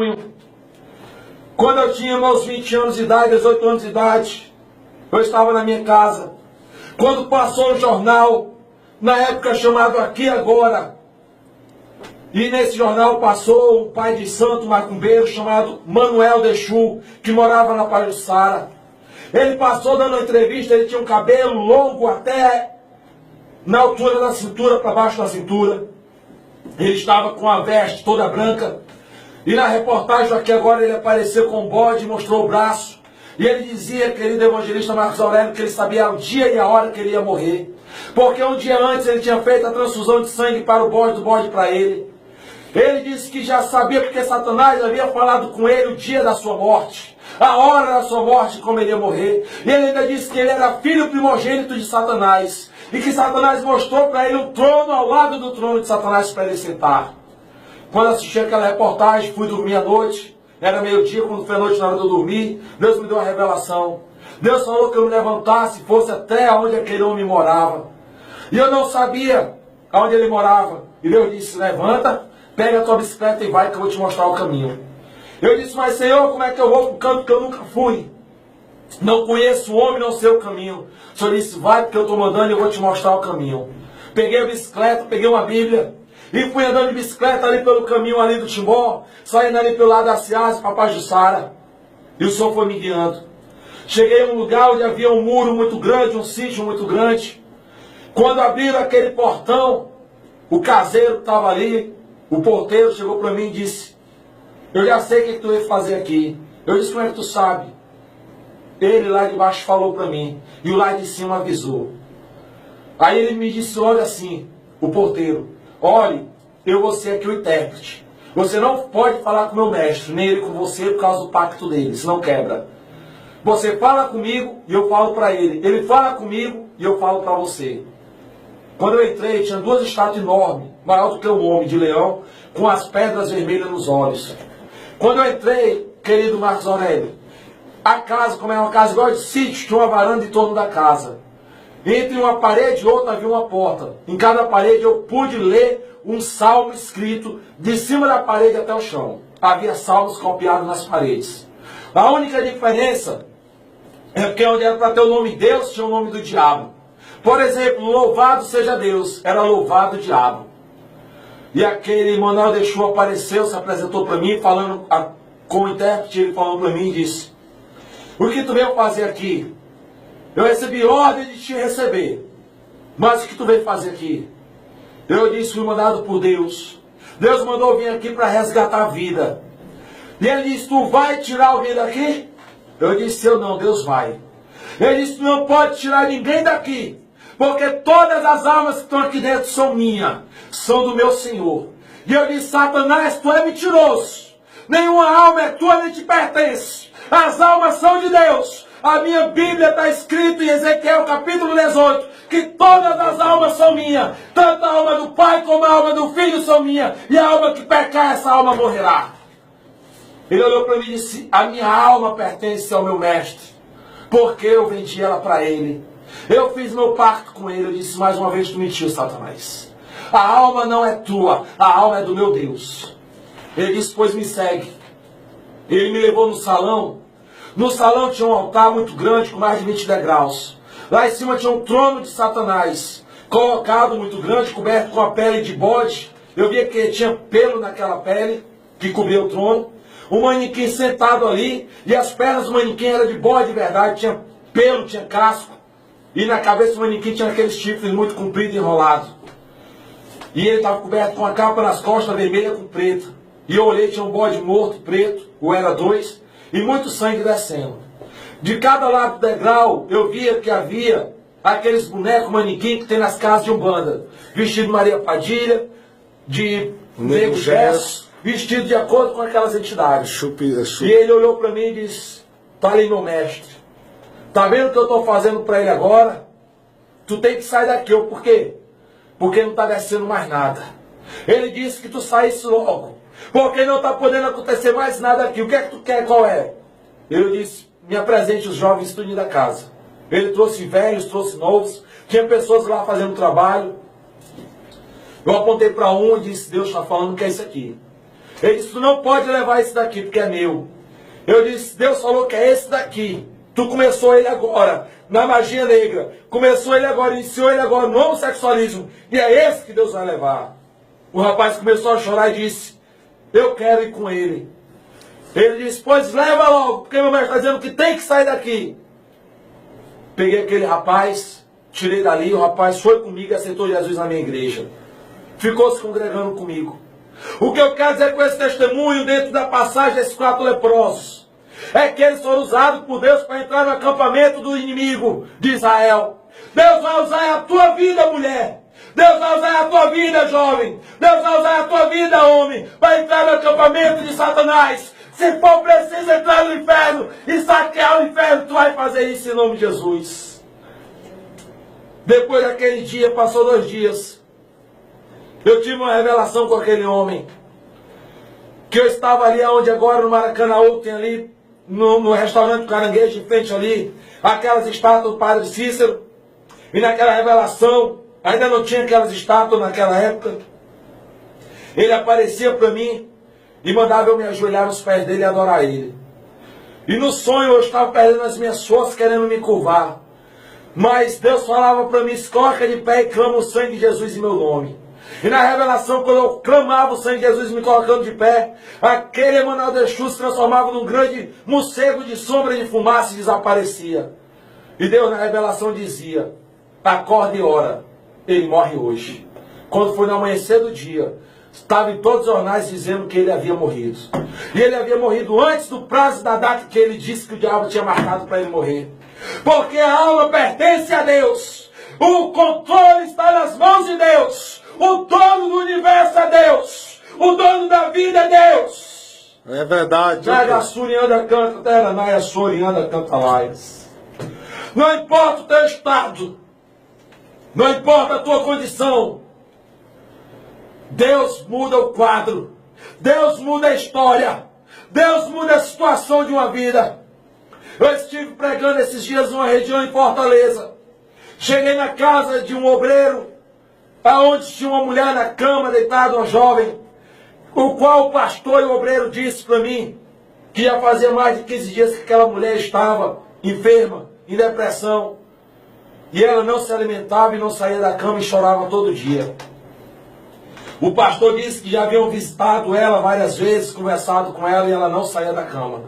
junho. Quando eu tinha meus 20 anos de idade, 18 anos de idade, eu estava na minha casa. Quando passou o jornal, na época chamado Aqui Agora, e nesse jornal passou um pai de santo macumbeiro chamado Manuel Dechu, que morava na Pajuçara. Ele passou dando uma entrevista, ele tinha um cabelo longo até na altura da cintura, para baixo da cintura. Ele estava com a veste toda branca. E na reportagem Aqui Agora ele apareceu com um bode e mostrou o braço. E ele dizia, querido evangelista Marcos Aurélio, que ele sabia o dia e a hora que ele ia morrer. Porque um dia antes ele tinha feito a transfusão de sangue para o bode, do bode para ele. Ele disse que já sabia porque Satanás havia falado com ele o dia da sua morte, a hora da sua morte, como ele ia morrer. E ele ainda disse que ele era filho primogênito de Satanás. E que Satanás mostrou para ele um trono ao lado do trono de Satanás para ele sentar. Quando assisti aquela reportagem, fui dormir à noite. Era meio-dia, quando foi a noite na hora de eu dormir. Deus me deu uma revelação. Deus falou que eu me levantasse e fosse até onde aquele homem morava. E eu não sabia aonde ele morava. E Deus disse, levanta, pega a tua bicicleta e vai que eu vou te mostrar o caminho. Eu disse, mas Senhor, como é que eu vou para um canto que eu nunca fui? Não conheço o homem, não sei o caminho. O Senhor disse, vai porque eu estou mandando e eu vou te mostrar o caminho. Peguei a bicicleta, peguei uma Bíblia e fui andando de bicicleta ali pelo caminho ali do Timbó, saindo ali pelo lado da Ciasa para Pajuçara. E o Senhor foi me guiando. Cheguei a um lugar onde havia um muro muito grande, um sítio muito grande. Quando abriram aquele portão, o caseiro que estava ali, o porteiro chegou para mim e disse, eu já sei o que tu veio fazer aqui. Eu disse, como é que tu sabe? Ele lá de baixo falou para mim, e o lá de cima avisou. Aí ele me disse, olha assim, o porteiro, olhe, eu vou ser aqui o intérprete. Você não pode falar com o meu mestre, nem ele com você, por causa do pacto dele, senão quebra. Você fala comigo e eu falo para ele. Ele fala comigo e eu falo para você. Quando eu entrei, tinha duas estátuas enormes, maior do que um homem de leão, com as pedras vermelhas nos olhos. Quando eu entrei, querido Marcos Aurélio, a casa, como é uma casa igual de sítio, tinha uma varanda em torno da casa. Entre uma parede e outra havia uma porta. Em cada parede eu pude ler um salmo escrito de cima da parede até o chão. Havia salmos copiados nas paredes. A única diferença é que onde era para ter o nome de Deus, tinha o nome do diabo. Por exemplo, louvado seja Deus, era louvado o diabo. E aquele Manuel Dechu apareceu, se apresentou para mim, falando com o intérprete, ele falou para mim e disse, o que tu veio fazer aqui? Eu recebi ordem de te receber. Mas o que tu veio fazer aqui? Eu disse, fui mandado por Deus. Deus mandou vir aqui para resgatar a vida. E ele disse, tu vai tirar alguém daqui? Eu disse, eu não, Deus vai. Ele disse, tu não pode tirar ninguém daqui. Porque todas as almas que estão aqui dentro são minhas. São do meu Senhor. E eu disse, Satanás, tu é mentiroso. Nenhuma alma é tua nem te pertence. As almas são de Deus. A minha Bíblia está escrito em Ezequiel capítulo 18, que todas as almas são minhas. Tanto a alma do Pai como a alma do Filho são minhas. E a alma que pecar, essa alma morrerá. Ele olhou para mim e disse, a minha alma pertence ao meu mestre. Porque eu vendi ela para ele. Eu fiz meu pacto com ele. Eu disse, mais uma vez tu mentiu, Satanás. A alma não é tua, a alma é do meu Deus. Ele disse, pois me segue. Ele me levou no salão. No salão tinha um altar muito grande, com mais de 20 degraus. Lá em cima tinha um trono de Satanás, colocado muito grande, coberto com a pele de bode. Eu via que tinha pelo naquela pele, que cobria o trono. Um manequim sentado ali, e as pernas do manequim eram de bode de verdade, tinha pelo, tinha casco. E na cabeça do manequim tinha aqueles chifres muito compridos e enrolados. E ele estava coberto com a capa nas costas vermelha com preto. E eu olhei, tinha um bode morto, preto, ou era dois, e muito sangue descendo. De cada lado do degrau, eu via que havia aqueles bonecos manequim que tem nas casas de Umbanda. Vestido de Maria Padilha, de Nego Gesso, vestido de acordo com aquelas entidades. E ele olhou para mim e disse, tá ali meu mestre. Tá vendo o que eu estou fazendo para ele agora? Tu tem que sair daqui. Eu, por quê? Porque não está descendo mais nada. Ele disse que tu saísse logo. Porque não está podendo acontecer mais nada aqui. O que é que tu quer? Qual é? Eu disse, me apresente os jovens estudando da casa. Ele trouxe velhos, trouxe novos. Tinha pessoas lá fazendo trabalho. Eu apontei para um e disse, Deus está falando que é isso aqui. Ele disse, tu não pode levar esse daqui, porque é meu. Eu disse, Deus falou que é esse daqui. Tu começou ele agora, na magia negra. Começou ele agora, iniciou ele agora no homossexualismo. E é esse que Deus vai levar. O rapaz começou a chorar e disse, eu quero ir com ele. Ele disse, pois leva logo, porque meu mestre está dizendo que tem que sair daqui. Peguei aquele rapaz, tirei dali, o rapaz foi comigo e aceitou Jesus na minha igreja. Ficou se congregando comigo. O que eu quero dizer com esse testemunho dentro da passagem desses 4 leprosos é que eles foram usados por Deus para entrar no acampamento do inimigo de Israel. Deus vai usar a tua vida, mulher. Deus vai usar a tua vida, jovem. Deus vai usar a tua vida, homem, para entrar no acampamento de Satanás. Se for preciso entrar no inferno e saquear o inferno, tu vai fazer isso em nome de Jesus. Depois daquele dia, passou 2 dias. Eu tive uma revelação com aquele homem. Que eu estava ali onde agora no Maracanã tem ali, no restaurante Caranguejo, em frente ali, aquelas estátuas do Padre Cícero. E naquela revelação, ainda não tinha aquelas estátuas naquela época. Ele aparecia para mim e mandava eu me ajoelhar nos pés dele e adorar ele. E no sonho eu estava perdendo as minhas forças, querendo me curvar. Mas Deus falava para mim, coloca de pé e clama o sangue de Jesus em meu nome. E na revelação, quando eu clamava o sangue de Jesus me colocando de pé, aquele Emmanuel de Exu se transformava num grande morcego de sombra de fumaça e desaparecia. E Deus na revelação dizia, acorde e ora, ele morre hoje. Quando foi no amanhecer do dia, estava em todos os jornais dizendo que ele havia morrido. E ele havia morrido antes do prazo da data que ele disse que o diabo tinha marcado para ele morrer. Porque a alma pertence a Deus. O controle está nas mãos de Deus. O dono do universo é Deus. O dono da vida é Deus. É verdade. Naga Surianda canta, terra, Naia Surianda canta laias. Não importa o teu estado. Não importa a tua condição. Deus muda o quadro. Deus muda a história. Deus muda a situação de uma vida. Eu estive pregando esses dias numa região em Fortaleza. Cheguei na casa de um obreiro, aonde tinha uma mulher na cama, deitada, uma jovem, o qual o pastor e o obreiro disse para mim que já fazia mais de 15 dias que aquela mulher estava enferma, em depressão, e ela não se alimentava e não saía da cama e chorava todo dia. O pastor disse que já haviam visitado ela várias vezes, conversado com ela e ela não saía da cama.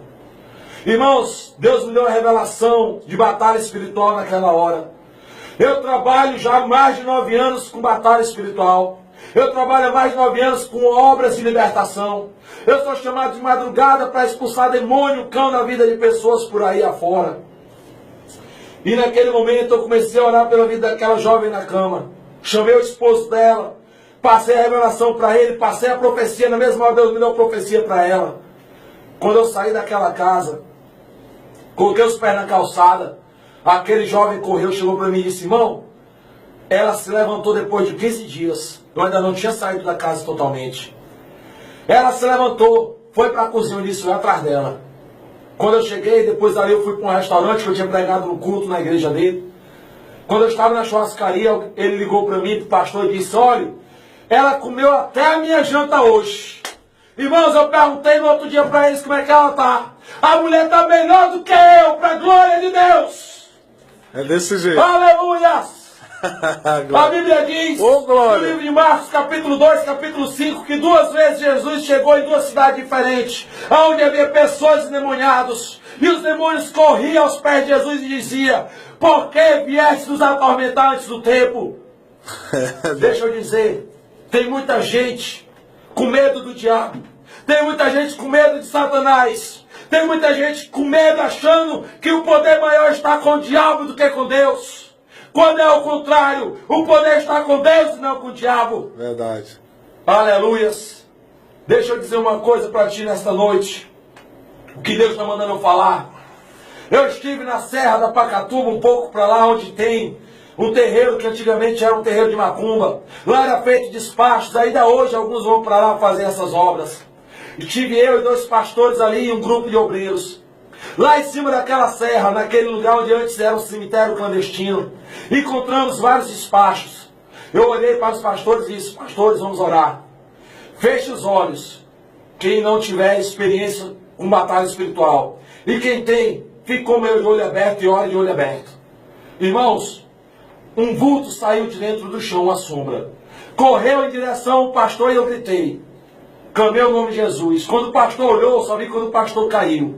Irmãos, Deus me deu uma revelação de batalha espiritual naquela hora. Eu trabalho já há mais de 9 anos com batalha espiritual. Eu trabalho há mais de 9 anos com obras de libertação. Eu sou chamado de madrugada para expulsar demônio, cão na vida de pessoas por aí afora. E naquele momento eu comecei a orar pela vida daquela jovem na cama. Chamei o esposo dela. Passei a revelação para ele, passei a profecia. Na mesma hora Deus me deu a profecia para ela. Quando eu saí daquela casa, coloquei os pés na calçada, aquele jovem correu, chegou para mim e disse, irmão, ela se levantou depois de 15 dias. Eu ainda não tinha saído da casa totalmente. Ela se levantou, foi para a cozinha e disse, vai atrás dela. Quando eu cheguei, depois dali eu fui para um restaurante que eu tinha pregado no culto na igreja dele. Quando eu estava na churrascaria, ele ligou para mim, para o pastor, e disse, olha, ela comeu até a minha janta hoje. Irmãos, eu perguntei no outro dia para eles como é que ela está. A mulher está melhor do que eu, para a glória de Deus. É desse jeito. Aleluia! A Bíblia diz, no livro de Marcos, capítulo 2, capítulo 5, que 2 vezes Jesus chegou em 2 cidades diferentes, onde havia pessoas endemoniadas, e os demônios corriam aos pés de Jesus e diziam, por que vieste nos atormentar antes do tempo? Deixa eu dizer, tem muita gente com medo do diabo, tem muita gente com medo de Satanás, tem muita gente com medo achando que o poder maior está com o diabo do que com Deus. Quando é o contrário, o poder está com Deus e não com o diabo. Verdade. Aleluias. Deixa eu dizer uma coisa para ti nesta noite. O que Deus está mandando eu falar. Eu estive na Serra da Pacatuba, um pouco para lá, onde tem um terreiro que antigamente era um terreiro de macumba. Lá era feito despachos, ainda hoje alguns vão para lá fazer essas obras. E tive eu e 2 pastores ali e um grupo de obreiros. Lá em cima daquela serra, naquele lugar onde antes era um cemitério clandestino, encontramos vários despachos. Eu olhei para os pastores e disse, pastores, vamos orar. Feche os olhos. quem não tiver experiência com batalha espiritual. E quem tem, fique com o meu de olho aberto e ore de olho aberto. Irmãos, um vulto saiu de dentro do chão, uma sombra. Correu em direção ao pastor e eu gritei. Clamei o nome de Jesus. Quando o pastor olhou, só vi quando o pastor caiu.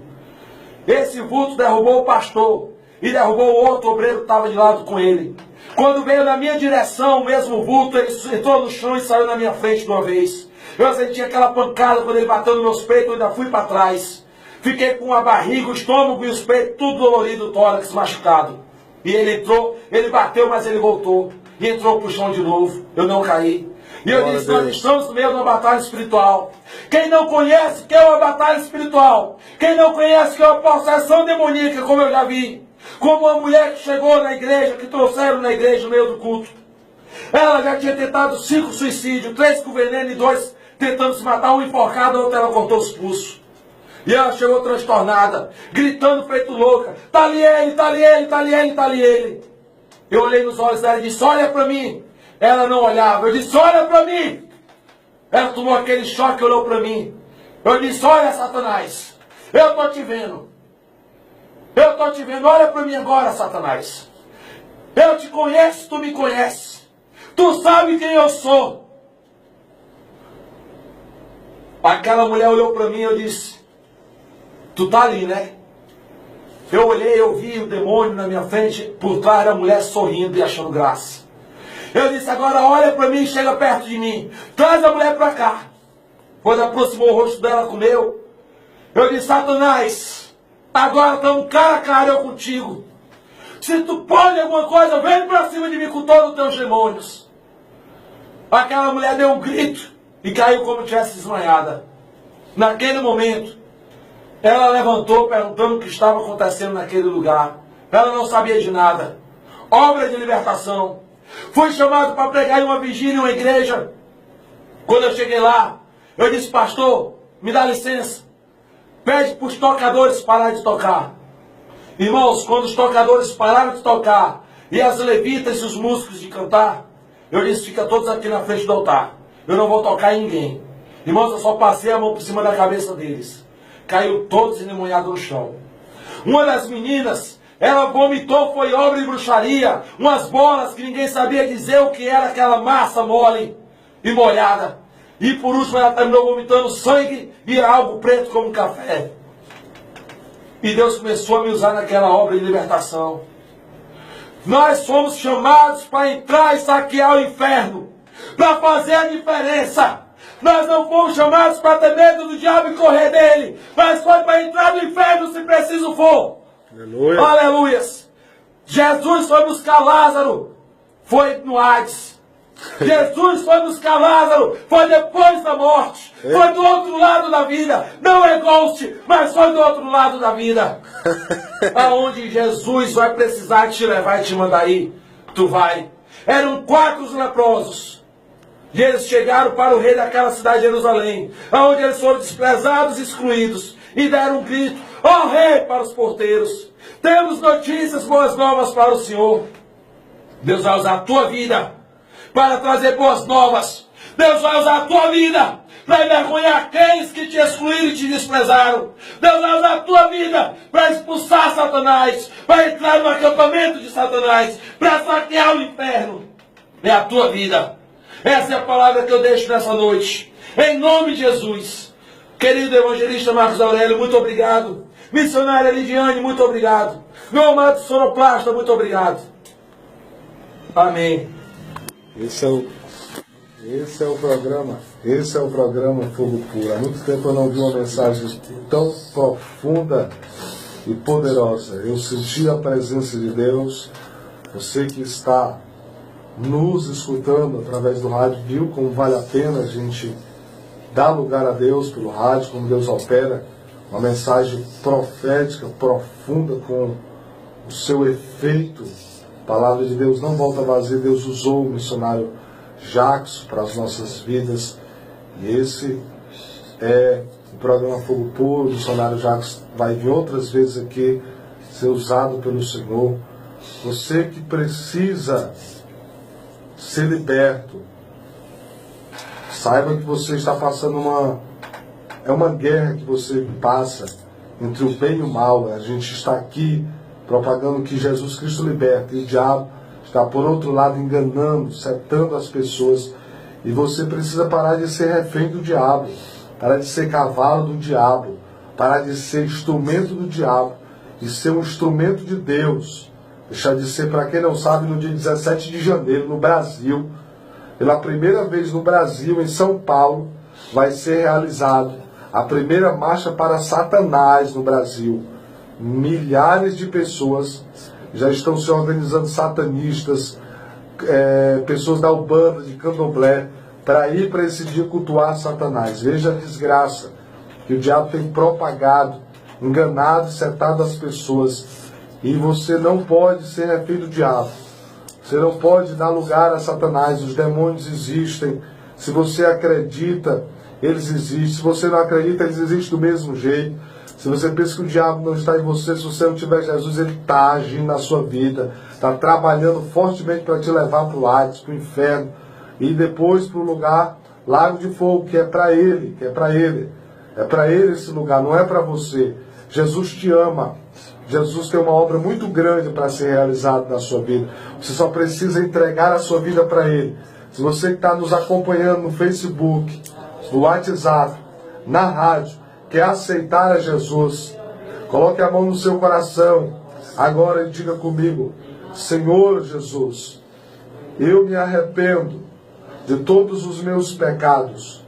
Esse vulto derrubou o pastor e derrubou o outro obreiro que estava de lado com ele. Quando veio na minha direção, o mesmo vulto, ele entrou no chão e saiu na minha frente de uma vez. Eu senti aquela pancada quando ele bateu nos meus peitos, eu ainda fui para trás. Fiquei com a barriga, o estômago e os peitos tudo dolorido, o tórax machucado. E ele entrou, ele bateu, mas ele voltou. E entrou para o chão de novo. Eu não caí. E eu disse, nós estamos no meio de uma batalha espiritual. Quem não conhece que é uma batalha espiritual, quem não conhece que é uma possessão demoníaca, como eu já vi, como uma mulher que chegou na igreja, que trouxeram na igreja no meio do culto. Ela já tinha tentado 5 suicídios, 3 com veneno e 2 tentando se matar, um enforcado, a outra ela cortou os pulsos. E ela chegou transtornada, gritando feito louca, tá ali ele, tá ali ele, tá ali ele, tá ali ele. Eu olhei nos olhos dela e disse, olha para mim. Ela não olhava, eu disse, olha para mim. Ela tomou aquele choque e olhou para mim. Eu disse, olha Satanás, eu estou te vendo. Eu estou te vendo, olha para mim agora, Satanás. Eu te conheço, tu me conheces. Tu sabe quem eu sou. Aquela mulher olhou para mim e eu disse, tu tá ali, né? Eu olhei, eu vi o demônio na minha frente, por trás da mulher sorrindo e achando graça. Eu disse, agora olha para mim e chega perto de mim. Traz a mulher para cá. Quando aproximou o rosto dela com o meu, eu disse, Satanás, agora estamos cara a cara eu contigo. Se tu pode alguma coisa, vem para cima de mim com todos os teus demônios. Aquela mulher deu um grito e caiu como se tivesse desmaiada. Naquele momento, ela levantou perguntando o que estava acontecendo naquele lugar. Ela não sabia de nada. Obra de libertação. Fui chamado para pregar em uma vigília em uma igreja. Quando eu cheguei lá, eu disse, pastor, me dá licença. Pede para os tocadores pararem de tocar. Irmãos, quando os tocadores pararam de tocar, e as levitas e os músicos de cantar, eu disse, fica todos aqui na frente do altar. Eu não vou tocar em ninguém. Irmãos, eu só passei a mão por cima da cabeça deles. Caiu todos endemoniados no chão. Uma das meninas, ela vomitou, foi obra de bruxaria, umas bolas que ninguém sabia dizer o que era aquela massa mole e molhada. E por último ela terminou vomitando sangue e algo preto como café. E Deus começou a me usar naquela obra de libertação. Nós fomos chamados para entrar e saquear o inferno, para fazer a diferença. Nós não fomos chamados para ter medo do diabo e correr dele, mas foi para entrar no inferno se preciso for. Aleluia. Aleluias. Jesus foi buscar Lázaro, foi no Hades. Jesus foi buscar Lázaro, foi depois da morte, foi do outro lado da vida. Não é Ghost, mas foi do outro lado da vida. Aonde Jesus vai precisar te levar e te mandar ir, tu vai. Eram 4 leprosos. E eles chegaram para o rei daquela cidade de Jerusalém, onde eles foram desprezados e excluídos, e deram um grito, ó rei, para os porteiros, temos notícias, boas novas para o Senhor. Deus vai usar a tua vida para trazer boas novas. Deus vai usar a tua vida para envergonhar aqueles que te excluíram e te desprezaram. Deus vai usar a tua vida para expulsar Satanás, para entrar no acampamento de Satanás, para saquear o inferno. É a tua vida. Essa é a palavra que eu deixo nessa noite. Em nome de Jesus. Querido evangelista Marcos Aurélio, muito obrigado. Missionária Lidiane, muito obrigado. Meu amado sonoplasta, muito obrigado. Amém. Esse é o programa Fogo Puro. Há muito tempo eu não vi uma mensagem tão profunda e poderosa. Eu senti a presença de Deus. Você que está nos escutando através do rádio, viu como vale a pena a gente dar lugar a Deus pelo rádio, como Deus opera. Uma mensagem profética, profunda, com o seu efeito. A palavra de Deus não volta vazia. Deus usou o missionário Jackson para as nossas vidas. E esse é o programa Fogo Puro. O missionário Jackson vai vir outras vezes aqui, ser usado pelo Senhor. Você que precisa ser liberto, saiba que você está passando É uma guerra que você passa entre o bem e o mal. A gente está aqui propagando que Jesus Cristo liberta, e o diabo está por outro lado enganando, setando as pessoas. E você precisa parar de ser refém do diabo, parar de ser cavalo do diabo, parar de ser instrumento do diabo e ser um instrumento de Deus. Deixar de ser, para quem não sabe, no dia 17 de janeiro, no Brasil, pela primeira vez no Brasil, em São Paulo, vai ser realizado a primeira marcha para Satanás no Brasil. Milhares de pessoas já estão se organizando, satanistas, pessoas da Umbanda, de Candomblé, para ir para esse dia cultuar Satanás. Veja a desgraça que o diabo tem propagado, enganado, setado as pessoas. E você não pode ser refém do diabo. Você não pode dar lugar a Satanás. Os demônios existem. Se você acredita, eles existem. Se você não acredita, eles existem do mesmo jeito. Se você pensa que o diabo não está em você, se você não tiver Jesus, ele está agindo na sua vida. Está trabalhando fortemente para te levar para o Hades, para o inferno. E depois para o lugar, lago de fogo, que é para ele. Que é para ele. É para ele esse lugar, não é para você. Jesus te ama. Jesus tem uma obra muito grande para ser realizada na sua vida. Você só precisa entregar a sua vida para Ele. Se você que está nos acompanhando no Facebook, no WhatsApp, na rádio, quer aceitar a Jesus, coloque a mão no seu coração agora e diga comigo: Senhor Jesus, eu me arrependo de todos os meus pecados.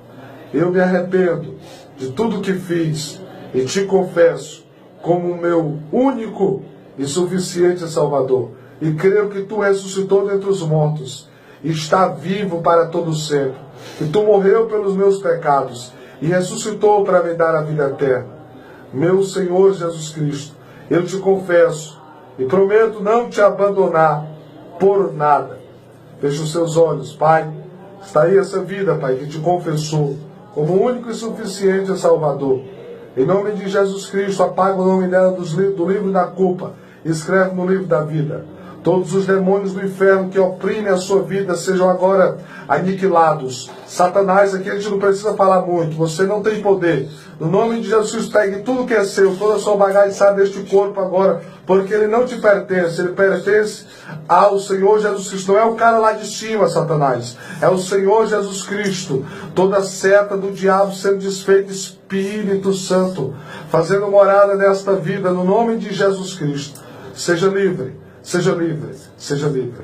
Eu me arrependo de tudo que fiz e te confesso como o meu único e suficiente Salvador. E creio que tu ressuscitou dentre os mortos, e está vivo para todo sempre. E tu morreu pelos meus pecados, e ressuscitou para me dar a vida eterna. Meu Senhor Jesus Cristo, eu te confesso, e prometo não te abandonar por nada. Feche os seus olhos, Pai. Está aí essa vida, Pai, que te confessou como o único e suficiente Salvador. Em nome de Jesus Cristo, apaga o nome dela do livro da culpa e escreve no livro da vida. Todos os demônios do inferno que oprimem a sua vida sejam agora aniquilados. Satanás, aqui a gente não precisa falar muito, você não tem poder. No nome de Jesus, pegue tudo que é seu, toda a sua bagagem, sai deste corpo agora, porque ele não te pertence, ele pertence ao Senhor Jesus Cristo. Não é o cara lá de cima, Satanás, é o Senhor Jesus Cristo. Toda seta do diabo sendo desfeita, Espírito Santo, fazendo morada nesta vida, no nome de Jesus Cristo. Seja livre, seja livre, seja livre.